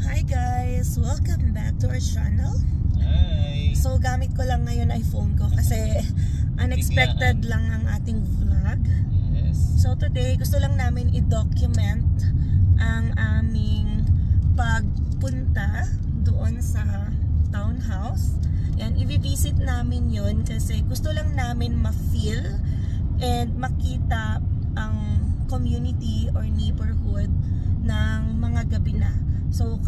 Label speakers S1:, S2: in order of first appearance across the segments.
S1: Hi guys! Welcome back to our channel.
S2: Hi!
S1: So gamit ko lang ngayon iPhone ko kasi unexpected lang ang ating vlog.
S2: Yes.
S1: So today gusto lang namin i-document ang aming pagpunta doon sa townhouse. Yan, i-visit namin yun kasi gusto lang namin ma-feel and makita ang community or neighborhood ng mga gabi na. So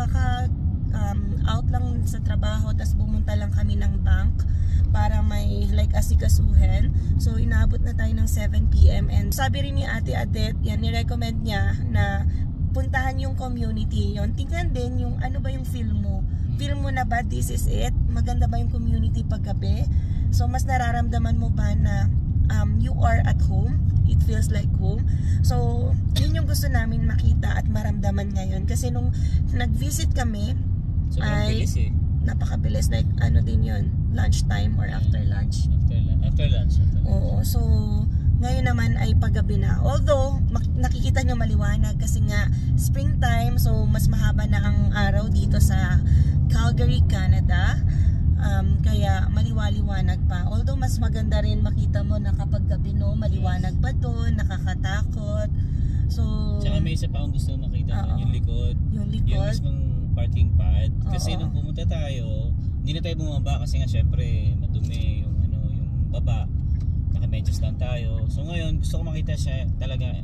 S1: out lang sa trabaho, tas bumunta lang kami ng bank para may like asikasuhin. So inabot na tayo ng 7 PM and sabi rin ni Ate Adet, yan, ni-recommend niya na puntahan yung community yon. Tingnan din yung ano ba yung feel mo. Feel mo na ba this is it? Maganda ba yung community paggabi? So mas nararamdaman mo ba na you are at home? It feels like home. So yun yung gusto namin makita at maramdaman ngayon. Kasi nung nag-visit kami, ay napakabilis. Like ano din yun, lunchtime or after lunch?
S2: After lunch.
S1: Oo. So ngayon naman ay paggabi na. Although nakikita nyo maliwanag kasi nga springtime, so mas mahaba na ang araw dito sa Calgary, Canada. Kaya maliwaliwanag pa. Although mas maganda rin makita mo na kapag gabi, no, maliwanag pa doon, nakakatakot. So
S2: tsaka may isa pa akong gusto makita doon, yung likod. Yung mismong parking pad. Kasi nung pumunta tayo, hindi na tayo bumaba kasi nga syempre madumi yung yung baba. Naka-medyas lang tayo. So ngayon gusto ko makita siya talaga,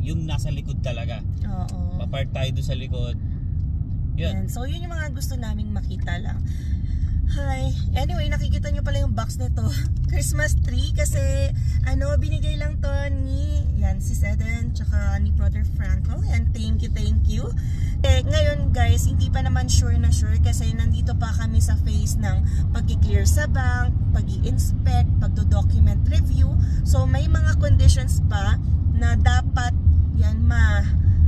S2: yung nasa likod talaga.
S1: Oo.
S2: Pa-park tayo doon sa likod. Yun.
S1: So yun yung mga gusto naming makita lang. Hi. Anyway, nakikita nyo pala yung box nito. Christmas tree kasi binigay lang to ni si Eden tsaka ni Brother Franco. Yan, thank you. Ngayon guys, hindi pa naman sure kasi nandito pa kami sa phase ng pag-clear sa bank, pag-i-inspect, pagdo-document review. So may mga conditions pa na dapat yan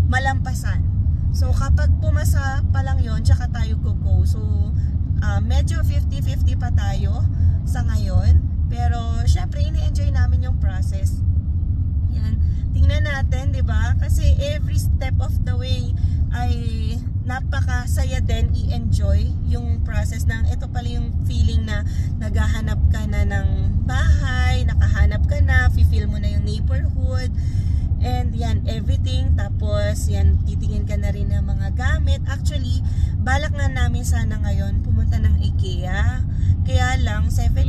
S1: malampasan. So kapag pumasa pa lang yon, tsaka tayo go. So medyo 50-50 pa tayo sa ngayon, pero syempre ini-enjoy namin yung process. Yan, tingnan natin, 'di ba? Kasi every step of the way ay napakasaya din i-enjoy yung process ng ito pala yung feeling na naghahanap ka na ng bahay, nakahanap ka na, feel mo na yung neighborhood. And yan, everything. Tapos yan, titingin ka na rin ng mga gamit. Actually, balak nga namin sana ngayon pumunta ng IKEA. Kaya lang, 7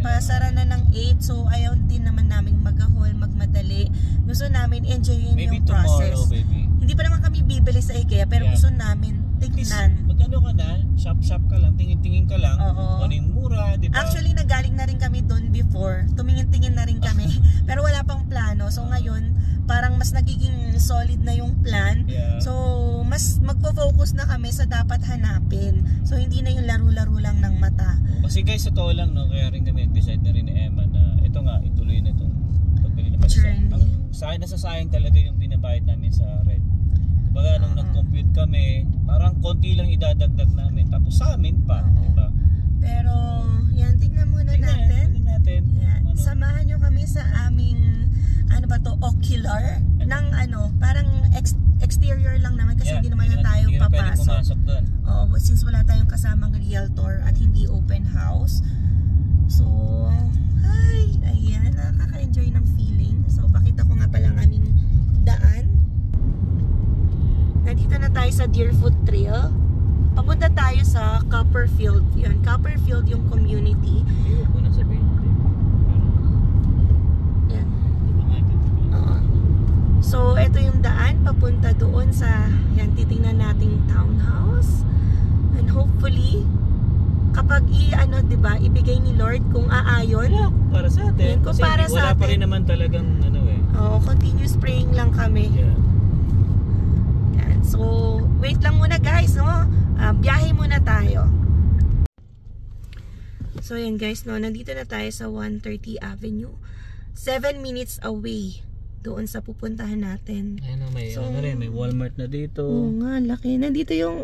S1: pasara na ng 8. So ayaw din naman namin mag-haul, magmadali. Gusto namin enjoyin yung process.
S2: Baby.
S1: Hindi pa naman kami bibili sa IKEA, pero gusto namin tignan.
S2: Magkano ka na? Shop ka lang, tingin-tingin ka lang.
S1: Oo.
S2: Ano yung mura, di ba?
S1: Actually, nagaling na rin kami doon before. Tumingin-tingin na rin kami. Pero wala pang plano. So ngayon, parang mas nagiging solid na yung plan.
S2: Yeah.
S1: So mas magpo-focus na kami sa dapat hanapin. So hindi na yung laro-laro lang ng mata.
S2: Kasi guys, ito lang, no, kaya rin kami decide na rin ni Emma na ito nga, ituloy na itong pagbili na pasasyan. Sa akin, nasasayang talaga yung binabayad namin sa rent. Baga nung nag-compute kami, parang konti lang idadagdag namin. Tapos sa amin pa, diba?
S1: Pero yan, tignan muna natin. Yan. Samahan nyo kami sa aming ocular ng parang exterior lang naman kasi hindi naman tayo papasok. Since wala tayong kasamang realtor at hindi open house. So hi, ayan, nakaka-enjoy ng feeling. So pakita ko nga pala ang aming daan. Nandito na tayo sa Deerfoot Trail. Papunta tayo sa Copperfield. Yun, Copperfield yung community.
S2: Huwag mo na sabihin.
S1: Yan. So, ito yung daan papunta doon sa titingnan nating townhouse. And hopefully, kapag diba, ibigay ni Lord kung aayon.
S2: Yeah, para sa atin.
S1: Yun,
S2: kasi
S1: para
S2: wala pa rin naman talagang
S1: continuous praying lang kami.
S2: Yeah.
S1: So, wait lang muna guys, no? Biyahe muna tayo. So, yan guys, no? Nandito na tayo sa 130 Avenue. 7 minutes away doon sa pupuntahan natin.
S2: Ayun, may Walmart na dito.
S1: Oo nga, laki. Nandito yung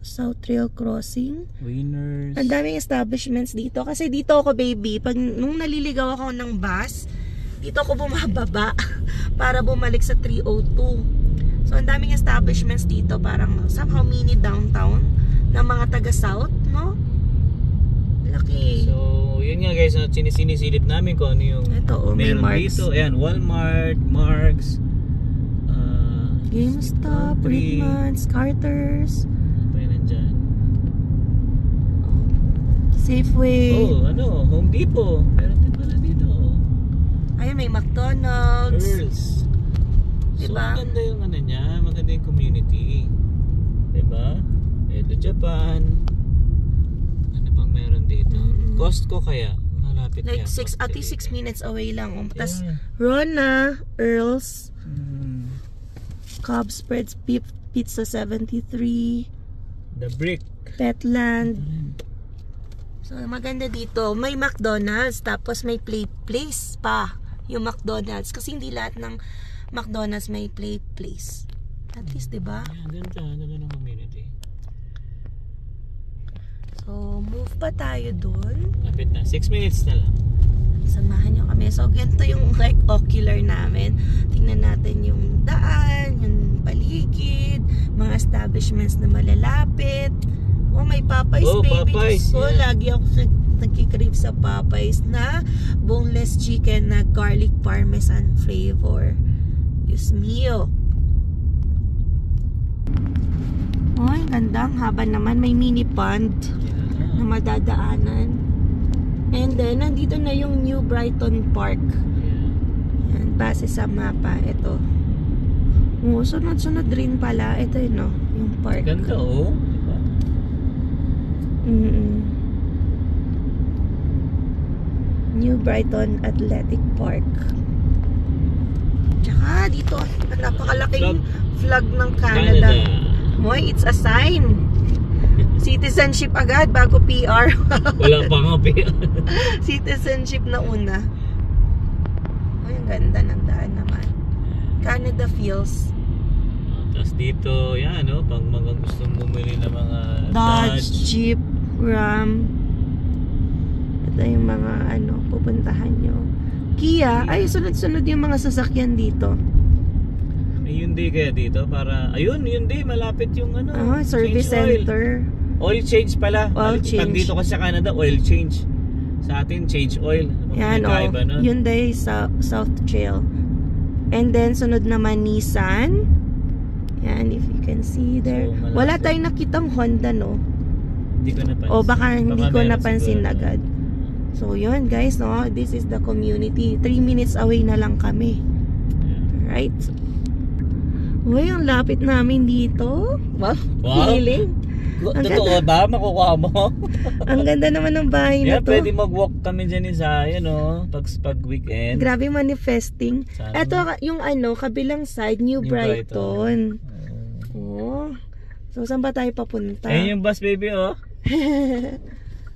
S1: South Trail Crossing.
S2: Winners.
S1: Ang daming establishments dito. Kasi dito ako, baby, nung naliligaw ako ng bus, dito ako bumababa para bumalik sa 302. So, ang daming establishments dito. Parang somehow mini downtown ng mga taga-south, no? Laki.
S2: So, yun nga guys, sinisilip namin kung ano yung
S1: ito,
S2: meron dito. Ayan, Walmart, Marks,
S1: GameStop, Rickman's, Carter's.
S2: Ano pa yun nandyan?
S1: Safeway.
S2: Oh, ano, Home Depot. Meron din pala dito.
S1: Ayun, may McDonald's.
S2: Earls.
S1: Diba?
S2: So, maganda yung ano niya, maganda yung community. Diba? Edo Japan. Ano pang meron dito? Costco kaya? Malapit
S1: like
S2: kaya?
S1: At least 6 minutes away lang. Tas Rona, Earls, Cobb Spreads, Pizza 73,
S2: The Brick,
S1: Petland. So maganda dito. May McDonald's, tapos may place pa yung McDonald's. Kasi hindi lahat ng McDonald's may place. At least, diba?
S2: Yeah, ganda ng community.
S1: So, move pa tayo dun.
S2: Lapit na. 6 minutes na lang.
S1: Samahan nyo kami. So, ganito yung like ocular namin. Tingnan natin yung daan, yung paligid, mga establishments na malalapit. Oh, may Popeyes, baby.
S2: Popeyes,
S1: So, lagi ako nagkikrave sa Popeyes na boneless chicken na garlic parmesan flavor. Diyos mio. Oh, ang ganda. Ang haba naman. May mini pond na madadaanan. And then, nandito na yung New Brighton Park. Yan, base sa mapa. Ito. Oh, sunod-sunod rin pala. Ito yun, no? Yung park.
S2: Ganda, oh. Diba?
S1: New Brighton Athletic Park. Tsaka, dito, napakalaking flag ng Canada. Moy, it's a sign. Citizenship agad bago PR.
S2: Wala pa nga PR.
S1: Citizenship na una. Ay, ang ganda ng daan naman. Canada feels.
S2: Tapos dito, yan, no? Pag mga gustong bumili ng mga
S1: Dodge, Jeep, Ram. Ito yung mga pupuntahan nyo. Kia. Ay, sunod-sunod yung mga sasakyan dito.
S2: Hyundai kaya dito para ayun Hyundai malapit yung
S1: service center.
S2: Oil change pala.
S1: Oil change.
S2: Pag dito kasi sa Canada oil change. Sa atin change oil.
S1: Yan Hyundai South Trail. And then sunod naman Nissan. Yan, if you can see there. So, wala tayong nakitang Honda, no?
S2: Hindi ko napansin.
S1: O baka hindi ko napansin agad. So yun guys, no? This is the community. 3 minutes away na lang kami. Right? Uy, ang lapit namin dito. Wow. Feeling.
S2: Totoo ba? Makukuha mo?
S1: Ang ganda naman ng bahay na to.
S2: Pwede mag-walk kami dyan sa, pag weekend.
S1: Grabe manifesting. Ito, yung kabilang side, New Brighton. Oh. So, saan ba tayo papunta?
S2: Ayun yung bus, baby, oh.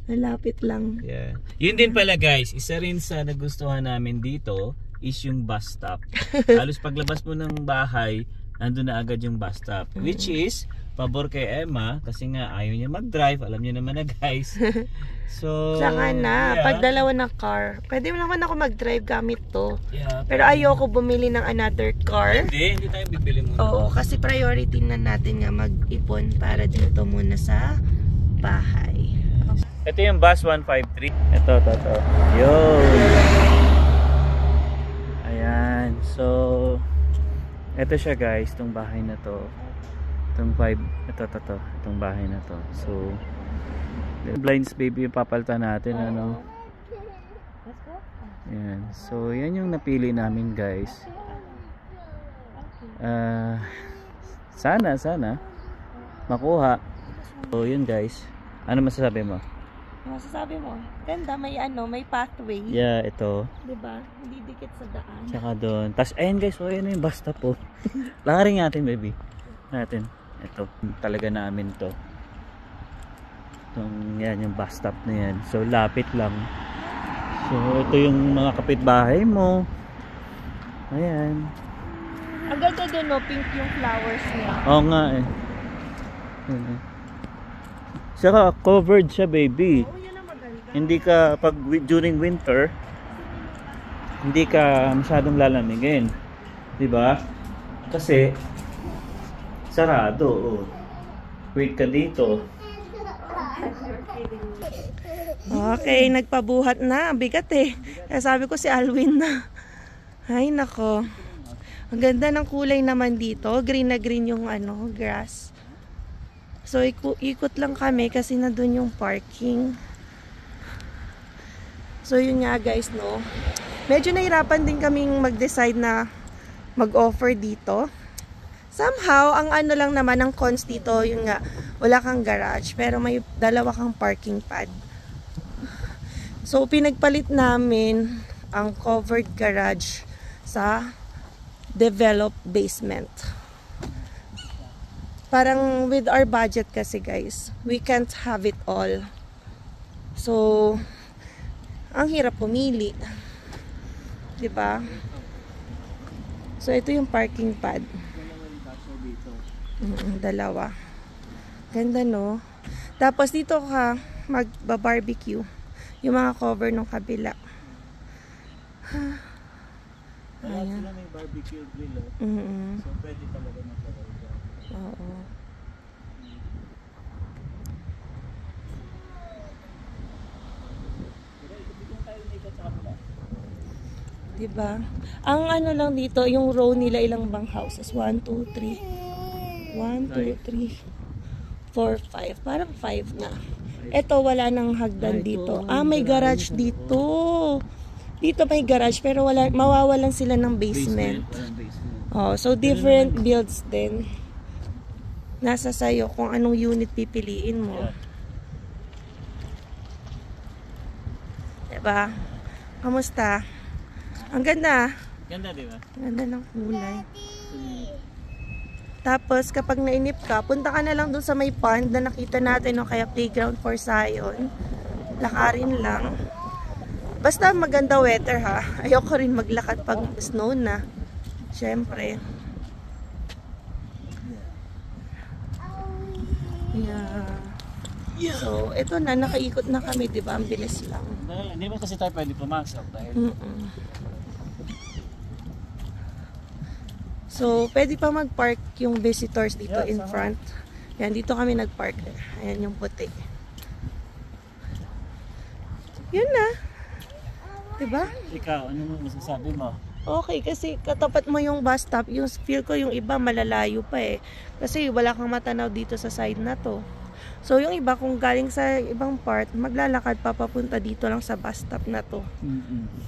S1: Malapit lang.
S2: Yeah. Yun din pala, guys. Isa rin sa nagustuhan namin dito is yung bus stop. Halos paglabas mo ng bahay, nandun na agad yung bus stop. Which is, pabor kay Emma, kasi nga ayaw niya mag-drive. Alam niyo naman na guys. So,
S1: saka na, pag dalawa na car, pwede naman ako mag-drive gamit to.
S2: Yeah,
S1: pero ayoko bumili ng another car.
S2: Hindi tayo bibili muna.
S1: Oo, kasi priority na natin nga mag-ipon para dito muna sa bahay.
S2: Ito yung bus 153. Ito. Yo. Ayan. So, ito siya guys, itong bahay na to. Itong itong bahay na to. So, blinds baby yung papalitan natin, Ayan. So, yan yung napili namin guys. Sana makuha. So, yun guys. Ano masasabi mo?
S1: Masasabi mo, ganda, may pathway.
S2: Yeah, ito.
S1: Diba? Hindi dikit sa daan.
S2: Tsaka doon. Tapos, ayan guys, ayan yung bus stop po. Lakarin natin, baby. Ito, talaga namin to. Yan, yung bus stop na yan. So, lapit lang. So, ito yung mga kapitbahay mo. Ayan.
S1: Ang ganda din, no? Pink yung flowers niya.
S2: Oo nga eh. Saka covered siya, baby.
S1: Oo, yun ang maganda.
S2: Hindi ka, during winter, hindi ka masyadong lalamigin. Diba? Kasi, Sarado, oh. Wait ka dito.
S1: Okay, nagpabuhat na. Bigat eh. Kaya sabi ko si Alwin na. Ay, nako. Ang ganda ng kulay naman dito. Green na green yung ano, grass. So, ikot lang kami kasi nandun yung parking. So, yun nga guys, no. Medyo nahirapan din kaming mag-decide na mag-offer dito. Somehow, ang ano lang naman, ang cons dito, yun nga, wala kang garage, pero may dalawa kang parking pad. So, pinagpalit namin ang covered garage sa developed basement. Parang with our budget kasi guys, we can't have it all. So, ang hirap pumili. Diba? So, ito yung parking pad. Dalawa. Ganda, no? Tapos dito ka magba-barbecue. Yung mga cover ng kabila.
S2: Ayan. May barbecue grill. So pwede talaga maglagay dyan.
S1: Oo. Diba? Ang ano lang dito, yung row nila, ilang bang houses? 1, 2, 3. 1, 2, 3, 4, 5. Parang 5 na. Ito, wala nang hagdan dito. Ah, may garage dito. Dito may garage, pero wala, mawawalan sila ng basement. Oh, so different builds din. Nasa sayo kung anong unit pipiliin mo. Diba? Kamusta? Ang ganda.
S2: Ganda, di ba?
S1: Ganda ng kulay. Tapos, kapag nainip ka, punta ka na lang dun sa may pond na nakita natin, o kaya playground for Zion. Lakarin lang. Basta maganda weather, ha. Ayoko rin maglakad pag snow na. Siyempre. Yeah. So, ito na. Nakaikot na kami, diba? Ang bilis lang.
S2: Hindi mo kasi tayo pwede pumasok dahil...
S1: So, pwede pa mag-park yung visitors dito in front. Yan, dito kami nag-park. Ayan yung puti. Yun na. Diba?
S2: Ikaw, ano mo masasabi mo?
S1: Okay, kasi katapat mo yung bus stop. Yung feel ko yung iba malalayo pa eh. Kasi wala kang matanaw dito sa side na to. So, yung iba kung galing sa ibang part, maglalakad pa papunta dito lang sa bus stop na to.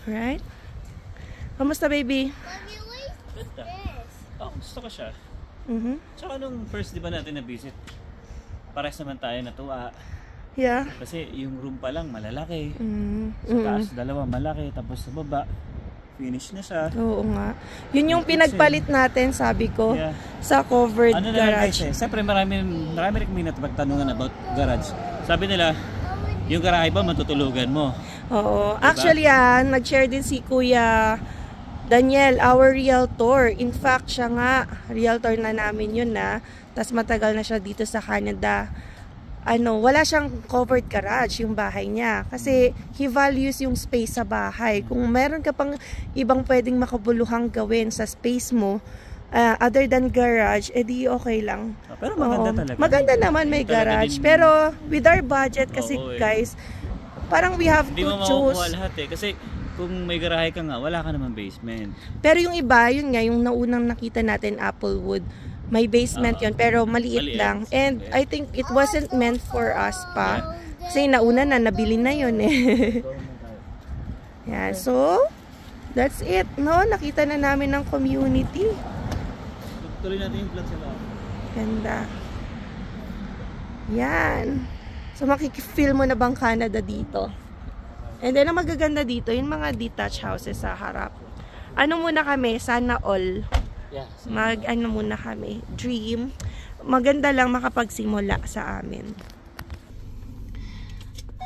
S1: Right? Kamusta, baby?
S2: Ganda. Oh, gusto ko siya. Tsaka nung first di ba natin na-visit, pares naman tayo natuwa.
S1: Yeah.
S2: Kasi yung room pa lang malalaki. Sa taas dalawa malaki, tapos sa baba finish na siya.
S1: Oo nga. Yun yung pinagpalit natin, sabi ko, sa covered
S2: ano
S1: garage.
S2: Guys, siyempre marami rin kami natapagtanungan about garage. Sabi nila, yung garahe ba matutulugan mo?
S1: Oo. Diba? Actually, nag-share din si Kuya Daniel, our realtor. In fact, siya nga, realtor na namin yun na. Tapos matagal na siya dito sa Canada. Wala siyang covered garage yung bahay niya. Kasi he values yung space sa bahay. Kung meron ka pang ibang pwedeng makabuluhang gawin sa space mo, other than garage, edi okay lang.
S2: Pero maganda talaga.
S1: Maganda naman may garage. Pero with our budget kasi guys, parang we have to choose.
S2: Hindi mo makukuha lahat eh. Kasi kung may garahe ka nga, wala ka naman basement.
S1: Pero yung iba, yun nga, yung naunang nakita natin, Applewood, may basement yun, pero maliit lang. And I think it wasn't meant for us pa. Kasi nauna na, nabili na yun eh. Yeah, so, that's it, no? Nakita na namin ng community.
S2: Tuloy natin yung vlog sa loob.
S1: Ganda. Yan. So, makikifeel mo na bang Canada dito? And then, ang magaganda dito, yung mga detached houses sa harap. Ano muna kami? Sana all. Ano muna kami? Dream. Maganda lang makapagsimula sa amin.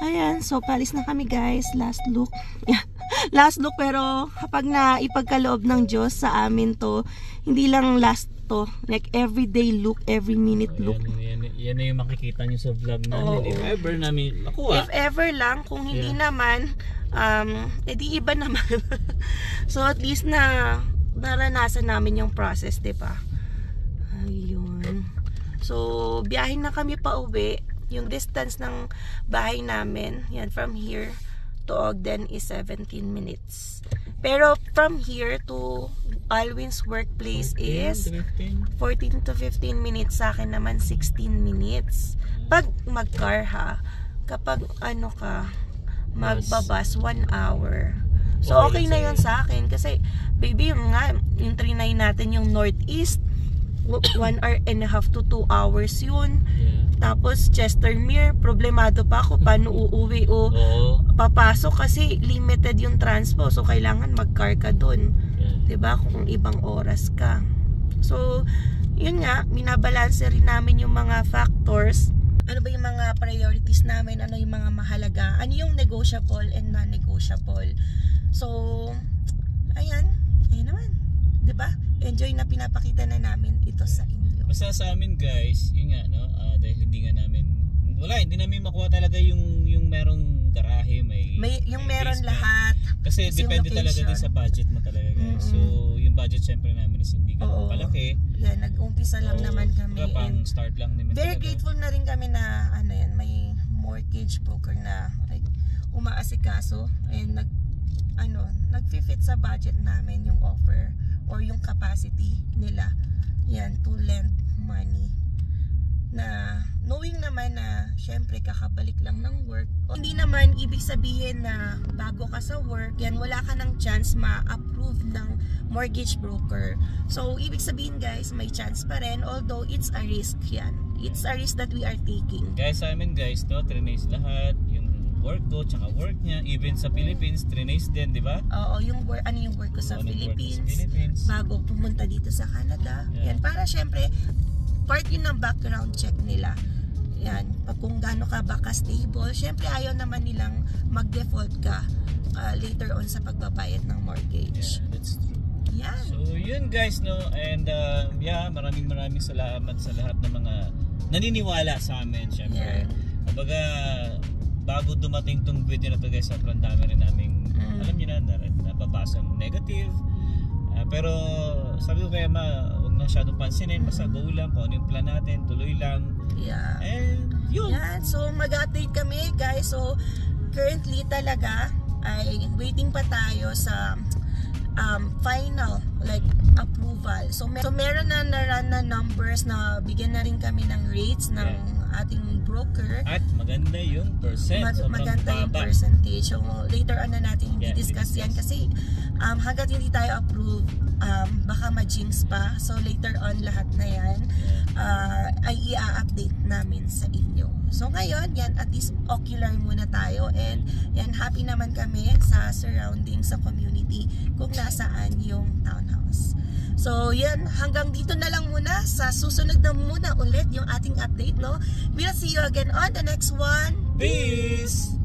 S1: Ayan. So, palis na kami guys. Last look. Last look, pero kapag na ipagkaloob ng Diyos sa amin to, hindi lang last to. Like, everyday look, every minute look.
S2: Yan na yung makikita nyo sa vlog namin. If ever namin makuha.
S1: If ever lang, kung hindi naman, edi iba naman. So at least na naranasan namin yung process, diba? Ayun. So, biyahin na kami pa uwi. Yung distance ng bahay namin, yan, from here to Ogden is 17 minutes. Pero from here to Alwin's workplace is 14 to 15 minutes. Sa akin naman 16 minutes. Pag mag-car ha, kapag ano ka, magbabas 1 hour. So okay na yun sa akin. Kasi baby, yung trinay natin yung northeast, 1 hour and a half to 2 hours yun. Tapos Chestermere, problemado pa ako paano uuwi o papasok kasi limited yung transpo. So kailangan mag-car ka dun. 'Di ba? Kung ibang oras ka. So yun nga, binabalanse rin namin yung mga factors. Ano ba yung mga priorities namin? Ano yung mga mahalaga? Ano yung negotiable and non-negotiable? So ayan naman. 'Di ba? Enjoy na pinapakita na namin ito sa inyo.
S2: Basta sa amin guys, yun nga no, dahil hindi namin makuha talaga yung merong garahe, may
S1: yung meron lahat.
S2: Kasi depende talaga din sa budget mo talaga guys. So yung budget syempre namin is hindi ganun kalaki.
S1: Yan, nag-umpisa lang naman kami.
S2: Pang start lang naman.
S1: Very grateful na rin kami na may mortgage broker na like umaasikaso and nag-fit sa budget namin yung offer or yung capacity nila. Yan, to lend money. Na knowing naman na syempre kakabalik lang ng work. Hindi naman ibig sabihin na bago ka sa work, yan wala ka ng chance ma-approve ng mortgage broker. So ibig sabihin guys, may chance pa rin, although it's a risk yan. It's a risk that we are taking.
S2: Guys, sa amin guys, no, trinays lahat. Yung work ko, tsaka work niya, even sa Philippines, trinays din, di ba?
S1: Oo, yung work ko sa Philippines, bago pumunta dito sa Canada. Yan, para syempre, part yun ng background check nila. Yan, pag kung gaano ka ba ka-stable, syempre ayaw naman nilang mag-default ka later on sa pagbabayad ng mortgage.
S2: Yeah, that's true.
S1: Yan.
S2: So, yun guys, no, and maraming salamat sa lahat ng mga naniniwala sa amin, syempre. Kumbaga, bago dumating tong video na to guys, sobrang dami rin namin, alam nyo na, nababasa ng negative. Pero sabi ko kaya huwag na masyadong pansinin, basta go lang kung ano yung plan natin, tuloy lang.
S1: Yeah.
S2: And yun.
S1: Yan, so mag-update kami guys. So currently talaga ay waiting pa tayo sa final like approval. So meron na na-run na numbers na bigyan na rin kami ng rates ng ating broker.
S2: At maganda yung percent.
S1: Maganda yung percentage. So later on na natin i-discuss yan kasi hanggat hindi tayo approve, baka ma-jinx pa. So later on lahat na yan ay i-update namin sa inyo. So ngayon, yan, at least ocular muna tayo and yan, happy naman kami sa surrounding sa community kung nasaan yung townhouse. So yan, hanggang dito na lang muna. Sa susunod na muna ulit yung ating update, no? We'll see you again on the next one.
S2: Peace!